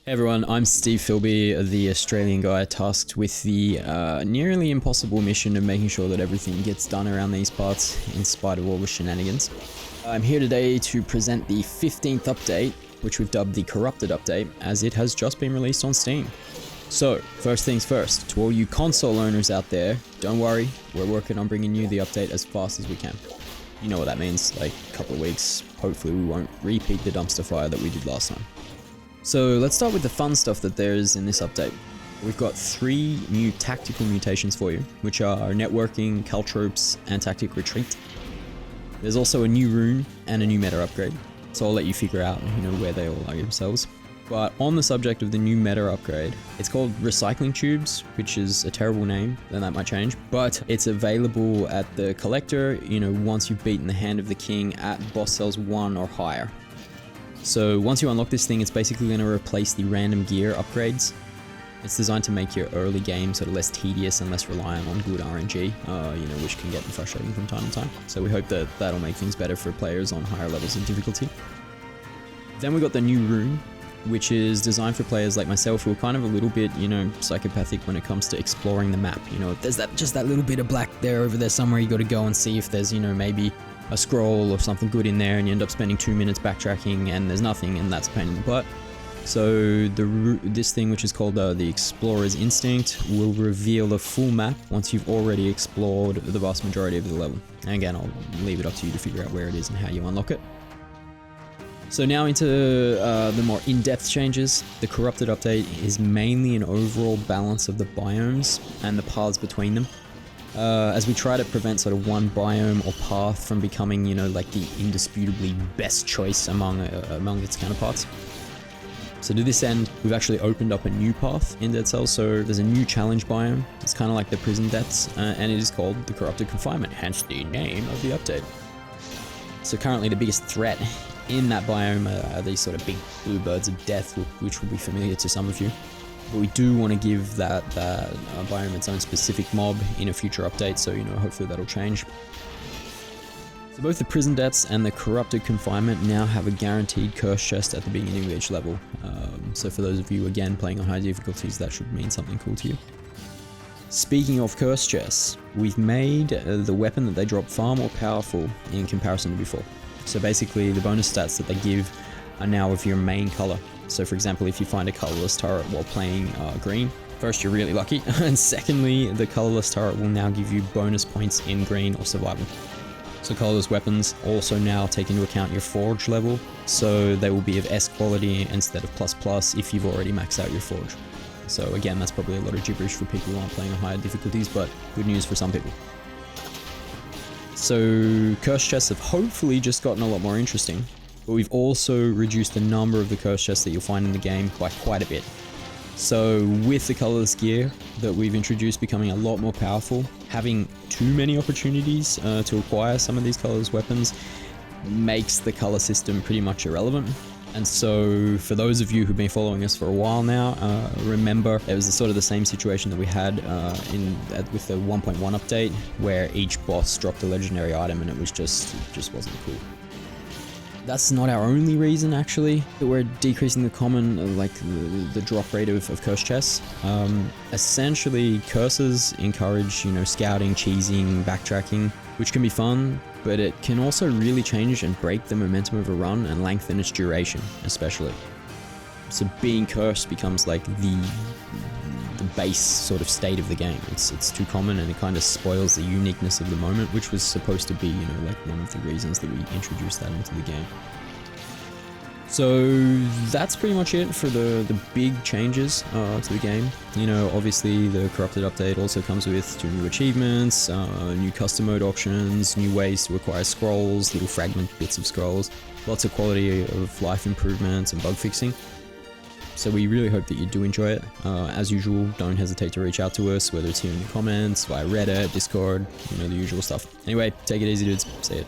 Hey everyone, I'm Steve Philby, the Australian guy tasked with the nearly impossible mission of making sure that everything gets done around these parts in spite of all the shenanigans. I'm here today to present the 15th update, which we've dubbed the Corrupted update, as it has just been released on Steam. So, first things first, to all you console owners out there, don't worry, we're working on bringing you the update as fast as we can. You know what that means, like a couple of weeks, hopefully we won't repeat the dumpster fire that we did last time. So let's start with the fun stuff that there is in this update. We've got 3 new tactical mutations for you, which are networking, caltropes, and tactic retreat. There's also a new rune and a new meta upgrade, so I'll let you figure out, where they all are themselves. But on the subject of the new meta upgrade, it's called recycling tubes, which is a terrible name, then that might change, but it's available at the collector, once you've beaten the Hand of the King at boss cells 1 or higher. So once you unlock this thing, it's basically going to replace the random gear upgrades. It's designed to make your early game sort of less tedious and less reliant on good RNG, which can get frustrating from time to time. So we hope that that'll make things better for players on higher levels of difficulty. Then we got the new rune, which is designed for players like myself who are kind of a little bit, psychopathic when it comes to exploring the map. If there's just that little bit of black there over there somewhere, you got to go and see if there's, maybe a scroll or something good in there, and you end up spending 2 minutes backtracking and there's nothing, and that's a pain in the butt. So this thing, which is called the Explorer's Instinct, will reveal the full map once you've already explored the vast majority of the level. And again, I'll leave it up to you to figure out where it is and how you unlock it. So now into the more in-depth changes. The Corrupted update is mainly an overall balance of the biomes and the paths between them. As we try to prevent sort of one biome or path from becoming, like the indisputably best choice among its counterparts. So to this end, we've actually opened up a new path in Dead Cells. So there's a new challenge biome. It's kind of like the prison deaths, and it is called the Corrupted Confinement, hence the name of the update. So currently the biggest threat in that biome are these sort of big blue birds of death, which will be familiar to some of you. But we do want to give that biome its own specific mob in a future update, so hopefully that'll change. So both the prison deaths and the Corrupted Confinement now have a guaranteed curse chest at the beginning of each level. So for those of you again playing on high difficulties, that should mean something cool to you. Speaking of curse chests, we've made the weapon that they drop far more powerful in comparison to before. So basically the bonus stats that they give are now of your main color. So for example, if you find a colorless turret while playing green, first you're really lucky, and secondly, the colorless turret will now give you bonus points in green or survival. So colorless weapons also now take into account your forge level, so they will be of S quality instead of ++ if you've already maxed out your forge. So again, that's probably a lot of gibberish for people who aren't playing on higher difficulties, but good news for some people. So curse chests have hopefully just gotten a lot more interesting, but we've also reduced the number of the curse chests that you'll find in the game by quite a bit. So with the colorless gear that we've introduced becoming a lot more powerful, having too many opportunities to acquire some of these colorless weapons makes the color system pretty much irrelevant. And so for those of you who've been following us for a while now, remember it was sort of the same situation that we had with the 1.1 update, where each boss dropped a legendary item and it just wasn't cool. That's not our only reason, actually, that we're decreasing the common, the drop rate of curse chests. Essentially, curses encourage, scouting, cheesing, backtracking, which can be fun, but it can also really change and break the momentum of a run and lengthen its duration, especially. So being cursed becomes like the base sort of state of the game. It's too common, and it kind of spoils the uniqueness of the moment, which was supposed to be, like one of the reasons that we introduced that into the game. So that's pretty much it for the big changes to the game. Obviously the Corrupted update also comes with 2 new achievements, new custom mode options, new ways to acquire scrolls, little fragment bits of scrolls, lots of quality of life improvements and bug fixing. So we really hope that you do enjoy it. As usual, don't hesitate to reach out to us, whether it's here in the comments, via Reddit, Discord, the usual stuff. Anyway, take it easy, dudes. See ya.